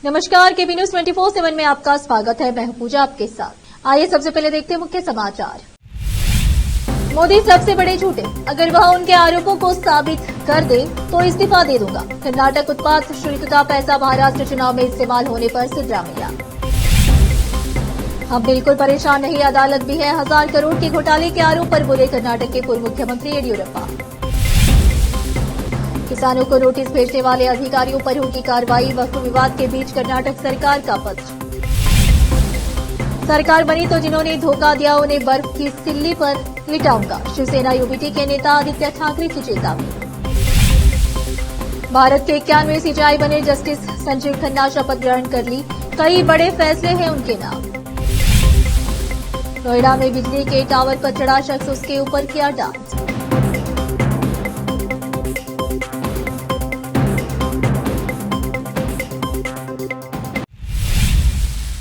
नमस्कार, केबी न्यूज 24/7 में आपका स्वागत है। मैं हूं पूजा आपके साथ। आइए सबसे पहले देखते हैं मुख्य समाचार। मोदी सबसे बड़े झूठे, अगर वह उनके आरोपों को साबित कर दे तो इस्तीफा दे दूंगा। कर्नाटक उत्पाद शुल्क का पैसा महाराष्ट्र चुनाव में इस्तेमाल होने पर सिद्धरामैया। हम बिल्कुल परेशान नहीं, अदालत भी है। 1000 करोड़ के घोटाले के आरोप पर बोले कर्नाटक के पूर्व मुख्यमंत्री येदियुरप्पा। किसानों को नोटिस भेजने वाले अधिकारियों पर होगी कार्रवाई। वक्फ विवाद के बीच कर्नाटक सरकार का पत्र। सरकार बनी तो जिन्होंने धोखा दिया उन्हें बर्फ की सिल्ली पर लिटाऊंगा। शिवसेना यूबीटी के नेता आदित्य ठाकरे की चेतावनी। भारत के 91वें सीजेआई बने जस्टिस संजीव खन्ना शपथ ग्रहण कर ली। कई बड़े फैसले हैं उनके नाम। नोएडा में बिजली के टावर पर चढ़ा शख्स, उसके ऊपर किया डांस।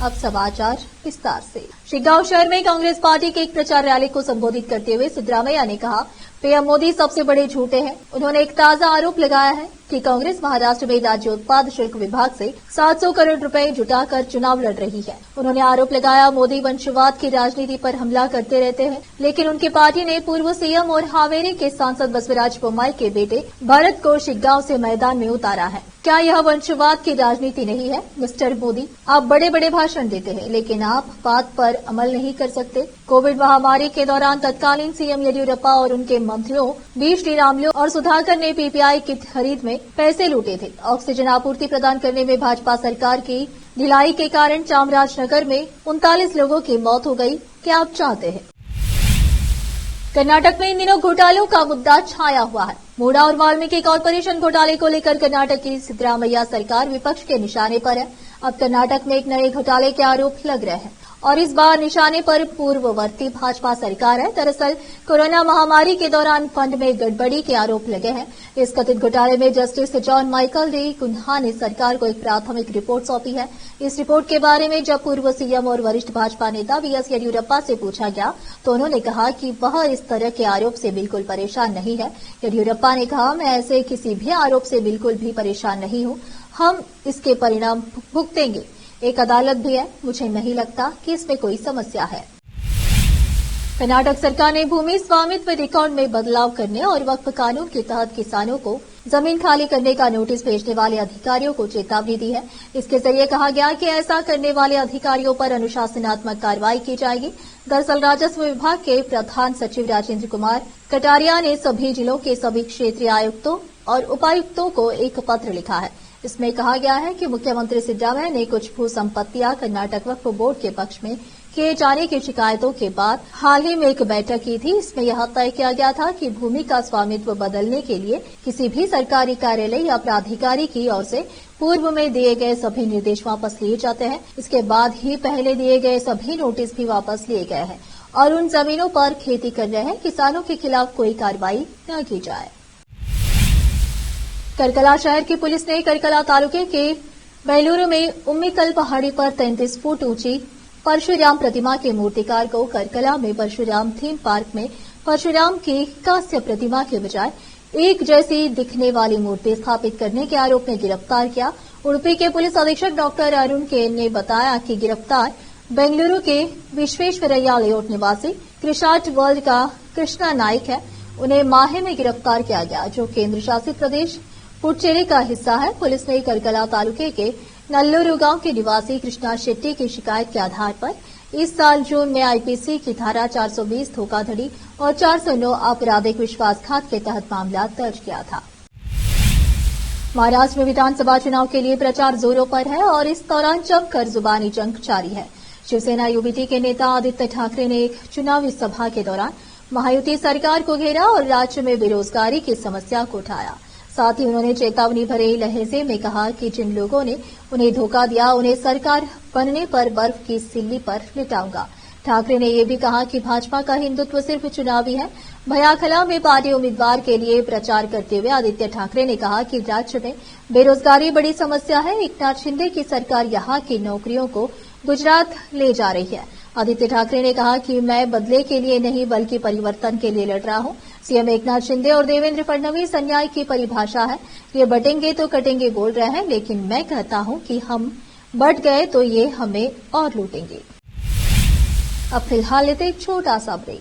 अब समाचार विस्तार से। शिगांव शहर में कांग्रेस पार्टी के एक प्रचार रैली को संबोधित करते हुए सिद्धरामैया ने कहा, पीएम मोदी सबसे बड़े झूठे हैं। उन्होंने एक ताजा आरोप लगाया है कि कांग्रेस महाराष्ट्र में राज्य उत्पाद शुल्क विभाग से 700 करोड़ रुपए जुटाकर चुनाव लड़ रही है। उन्होंने आरोप लगाया, मोदी वंशवाद की राजनीति पर हमला करते रहते हैं, लेकिन उनकी पार्टी ने पूर्व सीएम और हावेरी के सांसद बसवराज बोम्माई के बेटे भरत को शिगांव से मैदान में उतारा है। क्या यह वंशवाद की राजनीति नहीं है? मिस्टर मोदी, आप बड़े बड़े भाषण देते हैं, लेकिन आप बात पर अमल नहीं कर सकते। कोविड महामारी के दौरान तत्कालीन सीएम येदियुरप्पा और उनके मंत्रियों बी श्रीरामुलु और सुधाकर ने पीपीआई किट खरीद में पैसे लूटे थे। ऑक्सीजन आपूर्ति प्रदान करने में भाजपा सरकार की ढिलाई के कारण चामराजनगर में 39 लोगों की मौत हो गई। क्या आप चाहते हैं? कर्नाटक में इन दिनों घोटालों का मुद्दा छाया हुआ है। मूडा और वाल्मीकि कॉर्पोरेशन घोटाले को लेकर कर्नाटक की सिद्धरामैया सरकार विपक्ष के निशाने पर है। अब कर्नाटक में एक नए घोटाले के आरोप लग रहे हैं और इस बार निशाने पर पूर्ववर्ती भाजपा सरकार है। दरअसल कोरोना महामारी के दौरान फंड में गड़बड़ी के आरोप लगे हैं। इस कथित घोटाले में justice John Michael D Cunha ने सरकार को एक प्राथमिक रिपोर्ट सौंपी है। इस रिपोर्ट के बारे में जब पूर्व सीएम और वरिष्ठ भाजपा नेता बीएस येदियुरप्पा से पूछा गया तो उन्होंने कहा कि वह इस तरह के आरोप से बिल्कुल परेशान नहीं है। येदियुरप्पा ने कहा, मैं ऐसे किसी भी आरोप से बिल्कुल भी परेशान नहीं हूं। हम इसके परिणाम भुगतेंगे। एक अदालत भी है, मुझे नहीं लगता कि इसमें कोई समस्या है। कर्नाटक सरकार ने भूमि स्वामित्व रिकॉर्ड में बदलाव करने और वक्फ कानून के तहत किसानों को जमीन खाली करने का नोटिस भेजने वाले अधिकारियों को चेतावनी दी है। इसके जरिए कहा गया कि ऐसा करने वाले अधिकारियों पर अनुशासनात्मक कार्रवाई की जाएगी। दरअसल राजस्व विभाग के प्रधान सचिव राजेंद्र कुमार कटारिया ने सभी जिलों के सभी क्षेत्रीय आयुक्तों और उपायुक्तों को एक पत्र लिखा है। इसमें कहा गया है कि मुख्यमंत्री सिद्धरामैया ने कुछ भू संपत्तियां कर्नाटक वक्फ बोर्ड के पक्ष में किए जाने की शिकायतों के बाद हाल ही में एक बैठक की थी। इसमें यह तय किया गया था कि भूमि का स्वामित्व बदलने के लिए किसी भी सरकारी कार्यालय या प्राधिकारी की ओर से पूर्व में दिए गए सभी निर्देश वापस लिए जाते हैं। इसके बाद ही पहले दिए गए सभी नोटिस भी वापस लिए गए हैं और उन जमीनों पर खेती कर रहे किसानों के खिलाफ कोई कार्रवाई न की जाए। करकला शहर की पुलिस ने करकला तालुके के बेलूरू में उम्मीकल पहाड़ी पर 33 फुट ऊंची परशुराम प्रतिमा के मूर्तिकार को करकला में परशुराम थीम पार्क में परशुराम की कांस्य प्रतिमा के बजाय एक जैसी दिखने वाली मूर्ति स्थापित करने के आरोप में गिरफ्तार किया। उडुपी के पुलिस अधीक्षक डॉक्टर अरुण के ने बताया कि गिरफ्तार बेंगलुरु के विश्वेश्वरैया लेआउट निवासी क्रिशार्ट वर्ल्ड का कृष्णा नाइक है। उन्हें माहे में गिरफ्तार किया गया, जो केंद्र शासित प्रदेश पुडुचेरी का हिस्सा है। पुलिस ने करकला तालुके के नल्लूरू गांव के निवासी कृष्णा शेट्टी की शिकायत के आधार पर इस साल जून में आईपीसी की धारा 420 धोखाधड़ी और 409 आपराधिक विश्वासघात के तहत मामला दर्ज किया था। महाराष्ट्र में विधानसभा चुनाव के लिए प्रचार जोरों पर है और इस दौरान जमकर जुबानी जंग जारी है। शिवसेना यूबीटी के नेता आदित्य ठाकरे ने एक चुनावी सभा के दौरान महायुति सरकार को घेरा और राज्य में बेरोजगारी की समस्या को उठाया। साथ ही उन्होंने चेतावनी भरे लहजे में कहा कि जिन लोगों ने उन्हें धोखा दिया उन्हें सरकार बनने पर बर्फ की सिल्ली पर लिटाऊंगा। ठाकरे ने यह भी कहा कि भाजपा का हिंदुत्व सिर्फ चुनावी है। भयाखला में पार्टी उम्मीदवार के लिए प्रचार करते हुए आदित्य ठाकरे ने कहा कि राज्य में बेरोजगारी बड़ी समस्या है। एकनाथ शिंदे की सरकार यहां की नौकरियों को गुजरात ले जा रही है। आदित्य ठाकरे ने कहा कि मैं बदले के लिए नहीं बल्कि परिवर्तन के लिए लड़ रहा हूं। सीएम एकनाथ शिंदे और देवेंद्र फडणवीस अन्याय की परिभाषा है। ये बटेंगे तो कटेंगे बोल रहे हैं, लेकिन मैं कहता हूं कि हम बढ़ गए तो ये हमें और लूटेंगे। अब फिलहाल लेते एक छोटा सा ब्रेक।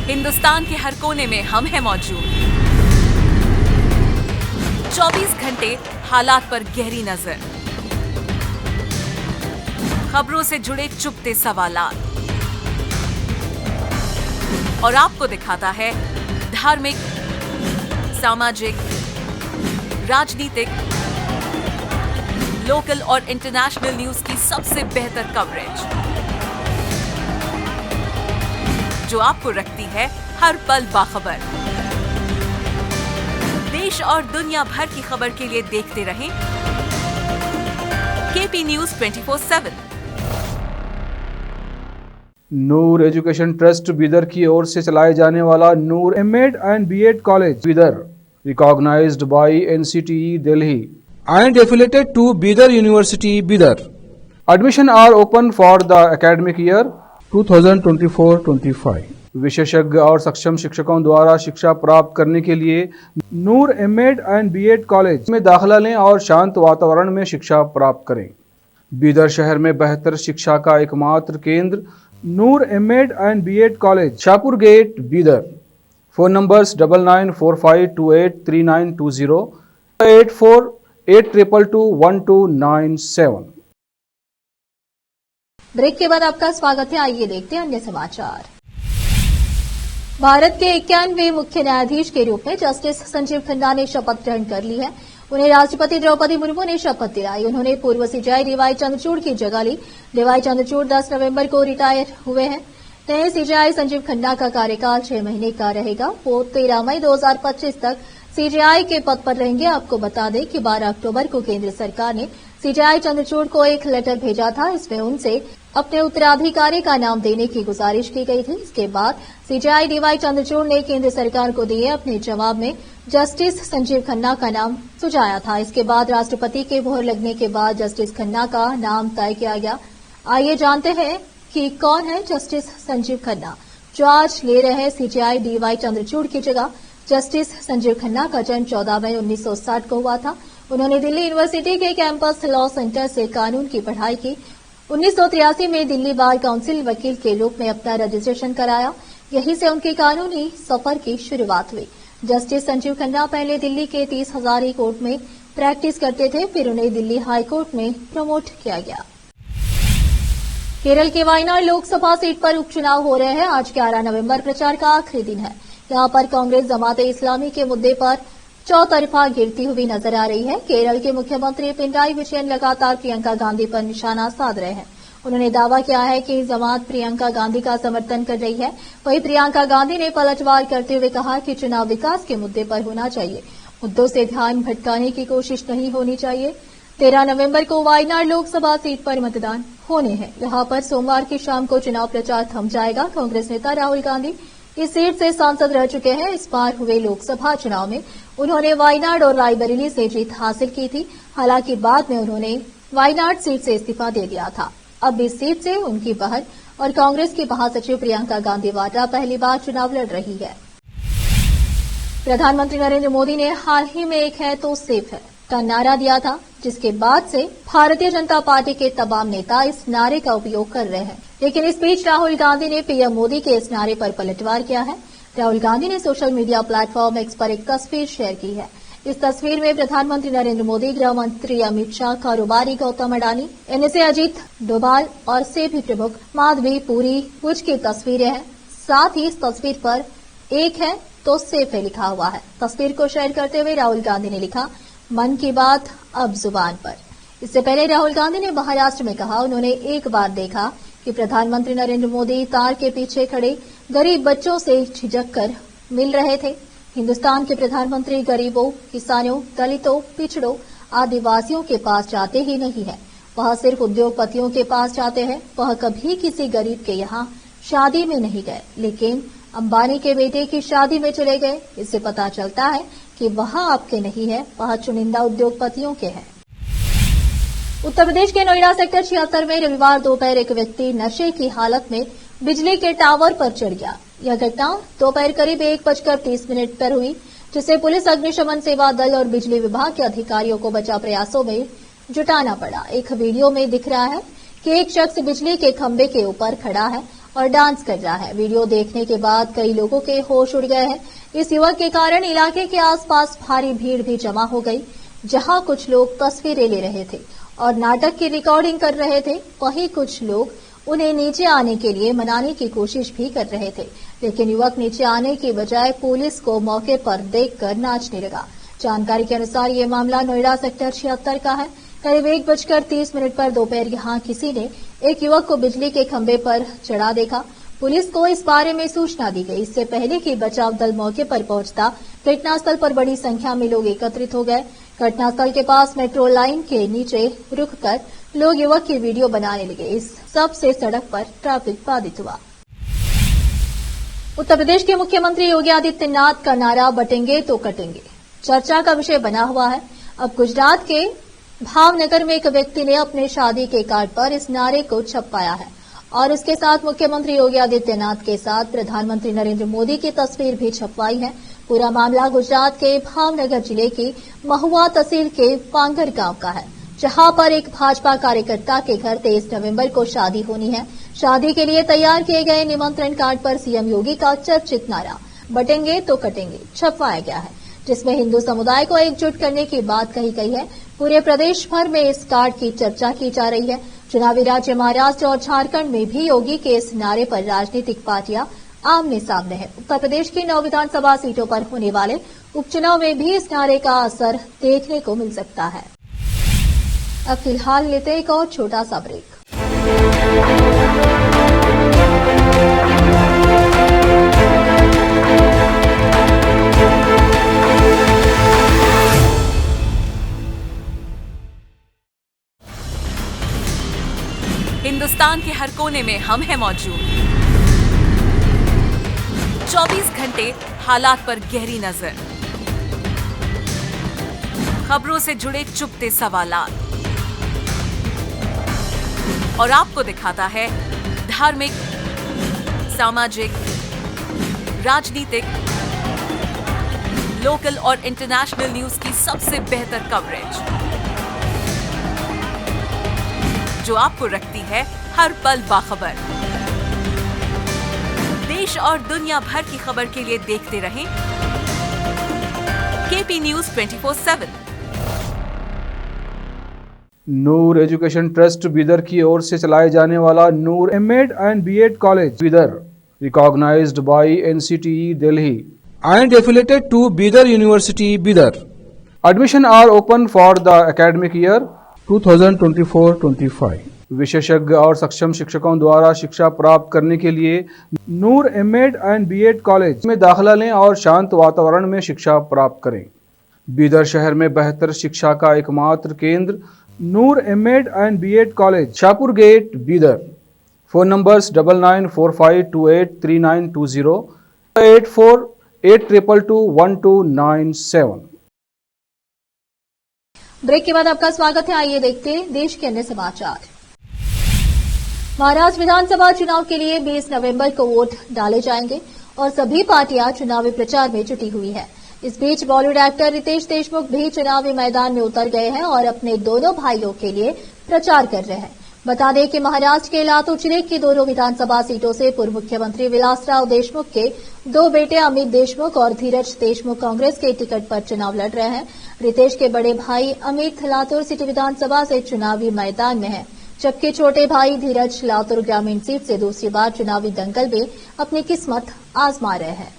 हिंदुस्तान के हर कोने में हम हैं मौजूद। 24 घंटे हालात पर गहरी नजर, खबरों से जुड़े चुपते सवालात और आपको दिखाता है धार्मिक, सामाजिक, राजनीतिक, लोकल और इंटरनेशनल न्यूज की सबसे बेहतर कवरेज, जो आपको रखती है हर पल बाखबर। देश और दुनिया भर की खबर के लिए देखते रहें KP news 24/7। Noor education trust Bidar की ओर से चलाए जाने वाला Noor MEd and BEd college Bidar, recognised by NCTE Delhi and affiliated to Bidar University, Bidar. Admission are open for the academic year 2024-25. विशेषज्ञ और सक्षम शिक्षकों द्वारा शिक्षा प्राप्त करने के लिए नूर एमएड एंड बीएड कॉलेज में दाखिला लें और शांत वातावरण में शिक्षा प्राप्त करें। बीदर शहर में बेहतर शिक्षा का एकमात्र केंद्र Noor MEd and BEd college, Shahpur gate, Bidar. Phone numbers 9945283920, 8482221297। Break के बाद आपका स्वागत है। आइए देखते हैं अन्य समाचार। भारत के 91वें मुख्य न्यायाधीश के रूप में जस्टिस संजीव खन्ना ने शपथ ग्रहण कर ली है। उन्हें राष्ट्रपति द्रौपदी मुर्मू ने शपथ दिलाई। उन्होंने पूर्व सीजेआई डीवाई चंद्रचूड़ की जगह ली। डीवाई चंद्रचूड़ 10 नवंबर को रिटायर हुए हैं। नए सीजेआई संजीव खन्ना का कार्यकाल 6 महीने का रहेगा। वो 13 मई 2025 तक सीजेआई के पद पर रहेंगे। आपको बता दें कि 12 अक्टूबर को केंद्र सरकार ने सीजेआई चंद्रचूड़ को एक लेटर भेजा था। इसमें उनसे अपने उत्तराधिकारी का नाम देने की गुजारिश की गई थी। इसके बाद सीजेआई डीवाई चंद्रचूड़ ने केंद्र सरकार को दिए अपने जवाब में जस्टिस संजीव खन्ना का नाम सुझाया था। इसके बाद राष्ट्रपति के मोहर लगने के बाद जस्टिस खन्ना का नाम तय किया गया। आइए जानते हैं कि कौन है जस्टिस संजीव खन्ना, जो आज ले रहे हैं सीजेआई डीवाई चंद्रचूड़ की जगह। जस्टिस संजीव खन्ना का जन्म 14 मई 1960 को हुआ था। उन्होंने दिल्ली यूनिवर्सिटी के कैंपस लॉ सेंटर से कानून की पढ़ाई की। 1983 में दिल्ली बार काउंसिल वकील के रूप में अपना रजिस्ट्रेशन कराया। यहीं से उनकी कानूनी सफर की शुरुआत हुई। जस्टिस संजीव खन्ना पहले दिल्ली के 30 हजारी कोर्ट में प्रैक्टिस करते थे, फिर उन्हें दिल्ली हाई कोर्ट में प्रमोट किया गया। केरल के वायनाड लोकसभा सीट पर उपचुनाव हो रहे हैं। आज 11 नवंबर प्रचार का आखिरी दिन है। यहां पर कांग्रेस जमाते इस्लामी के मुद्दे पर चौतरफा गिरती हुई नजर आ रही है। केरल के मुख्यमंत्री पिनराई विजयन लगातार प्रियंका गांधी पर निशाना साध रहे हैं। उन्होंने दावा किया है कि जमात प्रियंका गांधी का समर्थन कर रही है। वहीं प्रियंका गांधी ने पलटवार करते हुए कहा कि चुनाव विकास के मुद्दे पर होना चाहिए, मुद्दों से ध्यान भटकाने की कोशिश नहीं होनी चाहिए। 13 नवंबर को वायनाड लोकसभा सीट पर मतदान होने हैं। यहां पर सोमवार की शाम को चुनाव प्रचार थम जाएगा। कांग्रेस नेता राहुल गांधी इस सीट से सांसद रह चुके हैं। इस बार हुए लोकसभा चुनाव में उन्होंने वायनाड और रायबरेली से जीत हासिल की थी। हालांकि बाद में उन्होंने वायनाड सीट से इस्तीफा दे दिया था। अब इस सीट से उनकी बहन और कांग्रेस की महासचिव प्रियंका गांधी वाड्रा पहली बार चुनाव लड़ रही है। प्रधानमंत्री नरेंद्र मोदी ने हाल ही में एक है तो सेफ है का नारा दिया था, जिसके बाद से भारतीय जनता पार्टी के तमाम नेता इस नारे का उपयोग कर रहे हैं। लेकिन इस बीच राहुल गांधी ने पीएम मोदी के इस नारे पर पलटवार किया है। राहुल गांधी ने सोशल मीडिया प्लेटफॉर्म एक्स पर एक तस्वीर शेयर की है। इस तस्वीर में प्रधानमंत्री नरेंद्र मोदी, गृह मंत्री अमित शाह, कारोबारी गौतम अडानी, एनएसए अजीत डोभाल और सेबी प्रमुख माधवी पुरी कुछ की तस्वीरें हैं। साथ ही इस तस्वीर पर एक है तो सेफ है लिखा हुआ है। तस्वीर को शेयर करते हुए राहुल गांधी ने लिखा, मन की बात अब जुबान पर। इससे पहले राहुल गांधी ने महाराष्ट्र में कहा, उन्होंने एक बार देखा कि प्रधानमंत्री नरेंद्र मोदी तार के पीछे खड़े गरीब बच्चों से झिझक कर मिल रहे थे। हिंदुस्तान के प्रधानमंत्री गरीबों, किसानों, दलितों, पिछड़ों, आदिवासियों के पास जाते ही नहीं है, वह सिर्फ उद्योगपतियों के पास जाते हैं। वह कभी किसी गरीब के यहाँ शादी में नहीं गए, लेकिन अंबानी के बेटे की शादी में चले गए। इससे पता चलता है कि वह आपके नहीं है, वह चुनिंदा उद्योगपतियों के हैं। उत्तर प्रदेश के नोएडा सेक्टर 76 में रविवार दोपहर एक व्यक्ति नशे की हालत में बिजली के टावर पर चढ़ गया। यह घटना दोपहर करीब 1:30 पर हुई, जिसे पुलिस, अग्निशमन सेवा दल और बिजली विभाग के अधिकारियों को बचाव प्रयासों में जुटाना पड़ा। एक वीडियो में दिख रहा है कि एक शख्स बिजली के खंभे के ऊपर खड़ा है और डांस कर रहा है। वीडियो देखने के बाद कई लोगों के होश उड़ गए हैं। इस युवक के कारण इलाके के आसपास भारी भीड़ भी जमा हो गई, जहां कुछ लोग तस्वीरें ले रहे थे और नाटक की रिकॉर्डिंग कर रहे थे। वहीं कुछ लोग उन्हें नीचे आने के लिए मनाने की कोशिश भी कर रहे थे, लेकिन युवक नीचे आने की बजाय पुलिस को मौके पर देखकर नाचने लगा। जानकारी के अनुसार ये मामला नोएडा सेक्टर 76 का है। करीब 1:30 पर दोपहर यहां किसी ने एक युवक को बिजली के खंभे पर चढ़ा देखा। पुलिस को इस बारे में सूचना दी गई। इससे पहले कि बचाव दल मौके पर पहुंचता, घटनास्थल पर बड़ी संख्या में लोग एकत्रित हो गए। घटनास्थल के पास मेट्रो लाइन के नीचे रुककर लोग युवक की वीडियो बनाने लगे। इस सब से सड़क पर ट्रैफिक बाधित हुआ। उत्तर प्रदेश के मुख्यमंत्री योगी आदित्यनाथ का नारा बटेंगे तो कटेंगे चर्चा का विषय बना हुआ है। अब गुजरात के भावनगर में एक व्यक्ति ने अपने शादी के कार्ड पर इस नारे को छपवाया है और इसके साथ मुख्यमंत्री योगी आदित्यनाथ के साथ प्रधानमंत्री नरेंद्र मोदी की तस्वीर भी छपवाई है। पूरा मामला गुजरात के भावनगर जिले की महुआ तहसील के पांगर गांव का है, जहां पर एक भाजपा कार्यकर्ता के घर 23 नवंबर को शादी होनी है। शादी के लिए तैयार किए गए निमंत्रण कार्ड पर सीएम योगी का चर्चित नारा बटेंगे तो कटेंगे छपवाया गया है, जिसमें हिंदू समुदाय को एकजुट करने की बात कही गई है। पूरे प्रदेश भर में इस कार्ड की चर्चा की जा रही है। चुनावी राज्य महाराष्ट्र और झारखंड में भी योगी के इस नारे पर राजनीतिक पार्टियां आमने सामने है। उत्तर प्रदेश की 9 विधानसभा सीटों पर होने वाले उपचुनाव में भी इस नारे का असर देखने को मिल सकता है। अब फिलहाल लेते एक और छोटा सा ब्रेक। हिंदुस्तान के हर कोने में हम हैं मौजूद। 24 घंटे हालात पर गहरी नजर, खबरों से जुड़े चुपते सवालात और आपको दिखाता है धार्मिक, सामाजिक, राजनीतिक, लोकल और इंटरनेशनल न्यूज की सबसे बेहतर कवरेज, जो आपको रखती है हर पल बाखबर। देश और दुनिया भर की खबर के लिए देखते रहें KP news 24/7। Noor education trust Bidar की ओर से चलाए जाने वाला Noor MEd and BEd college Bidar, recognised by NCTE Delhi and affiliated to Bidar University, Bidar. Admission are open for the academic year 2024-25. विशेषज्ञ और सक्षम शिक्षकों द्वारा शिक्षा प्राप्त करने के लिए नूर एमएड एंड बीएड कॉलेज में दाखिला लें और शांत वातावरण में शिक्षा प्राप्त करें। बीदर शहर में बेहतर शिक्षा का एकमात्र केंद्र Noor MEd and BEd college, Shahpur gate, Bidar. Phone numbers 9945283920, 8482221297। Break के बाद आपका स्वागत है। आइए देखते हैं देश के अन्य समाचार। महाराष्ट्र विधानसभा चुनाव के लिए 20 नवंबर को वोट डाले जाएंगे और सभी पार्टियां चुनावी प्रचार में जुटी हुई है। इस बीच बॉलीवुड एक्टर रितेश देशमुख भी चुनावी मैदान में उतर गए हैं और अपने दोनों भाइयों के लिए प्रचार कर रहे हैं। बता दें कि महाराष्ट्र के लातूर जिले की दोनों विधानसभा सीटों से पूर्व मुख्यमंत्री विलासराव देशमुख के दो बेटे अमित देशमुख और धीरज देशमुख कांग्रेस के टिकट पर चुनाव लड़ रहे हैं। रितेश के बड़े भाई अमित लातूर सिटी विधानसभा से चुनावी मैदान में है, जबकि छोटे भाई धीरज लातूर ग्रामीण सीट से दूसरी बार चुनावी दंगल में अपनी किस्मत आजमा रहे हैं।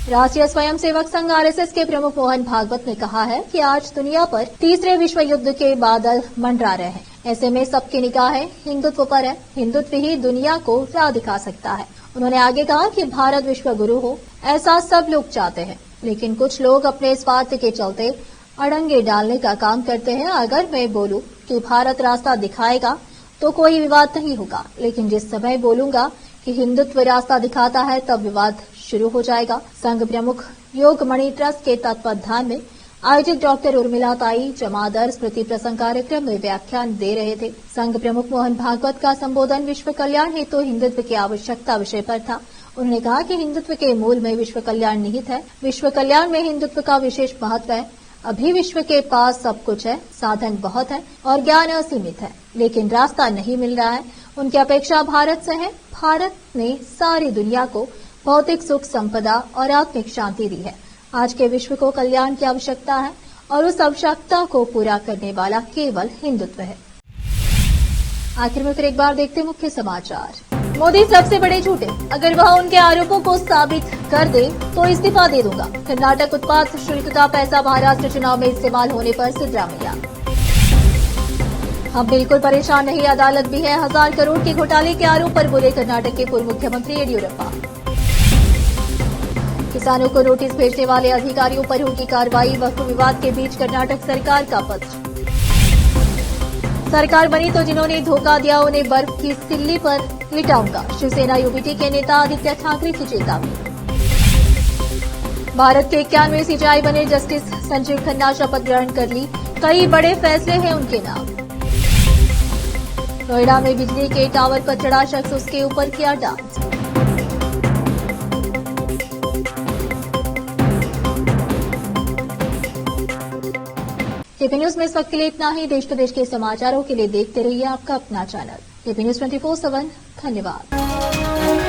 राष्ट्रीय स्वयंसेवक संघ आरएसएस के प्रमुख मोहन भागवत ने कहा है कि आज दुनिया पर तीसरे विश्व युद्ध के बादल मंडरा रहे हैं। ऐसे में सबकी निगाहें हिंदुत्व पर है। हिंदुत्व ही दुनिया को राह दिखा सकता है। उन्होंने आगे कहा कि भारत विश्व गुरु हो, ऐसा सब लोग चाहते हैं, लेकिन कुछ लोग अपने स्वार्थ के चलते अड़ंगे डालने का काम करते हैं। अगर मैं बोलूं कि भारत रास्ता दिखाएगा तो कोई विवाद नहीं होगा, लेकिन जिस समय बोलूंगा कि हिंदुत्व रास्ता दिखाता है तब विवाद शुरू हो जाएगा। संघ प्रमुख योगमणि ट्रस्ट के तत्वावधान में आयोजित डॉक्टर उर्मिला ताई जमादार स्मृति प्रसंग कार्यक्रम में व्याख्यान दे रहे थे। संघ प्रमुख मोहन भागवत का संबोधन विश्व कल्याण हेतु हिंदुत्व की आवश्यकता विषय पर था। उन्होंने कहा कि हिंदुत्व के मूल में विश्व कल्याण निहित है। विश्व कल्याण में हिंदुत्व का विशेष महत्व है। अभी विश्व के पास सब कुछ है, साधन बहुत है और ज्ञान असीमित है, लेकिन रास्ता नहीं मिल रहा है। उनकी अपेक्षा भारत से है। भारत ने सारी दुनिया को भौतिक सुख, संपदा और आत्मिक शांति दी है। आज के विश्व को कल्याण की आवश्यकता है और उस आवश्यकता को पूरा करने वाला केवल हिंदुत्व है। आखिर में फिर एक बार देखते मुख्य समाचार। मोदी सबसे बड़े झूठे, अगर वह उनके आरोपों को साबित कर दे तो इस्तीफा दे दूंगा। कर्नाटक उत्पाद शुल्क का पैसा महाराष्ट्र चुनाव में इस्तेमाल होने पर सिद्धरामैया। हम बिल्कुल परेशान नहीं, अदालत भी है। 1000 करोड़ के घोटाले के आरोप पर बोले कर्नाटक के पूर्व मुख्यमंत्री येदियुरप्पा। किसानों को नोटिस भेजने वाले अधिकारियों पर होगी कार्रवाई। वक्फ विवाद के बीच कर्नाटक सरकार का पत्र। सरकार बनी तो जिन्होंने धोखा दिया उन्हें बर्फ की सिल्ली पर लिटाऊंगा। शिवसेना यूबीटी के नेता आदित्य ठाकरे की चेतावनी। भारत के 91वें सीजेआई बने जस्टिस संजीव खन्ना शपथ ग्रहण कर ली। कई बड़े फैसले हैं उनके नाम। नोएडा में बिजली के टावर पर चढ़ा शख्स, उसके ऊपर किया डांस। एपी न्यूज में इस वक्त के लिए इतना ही। देश प्रदेश के समाचारों के लिए देखते रहिए आपका अपना चैनल एपी न्यूज 24/7। धन्यवाद।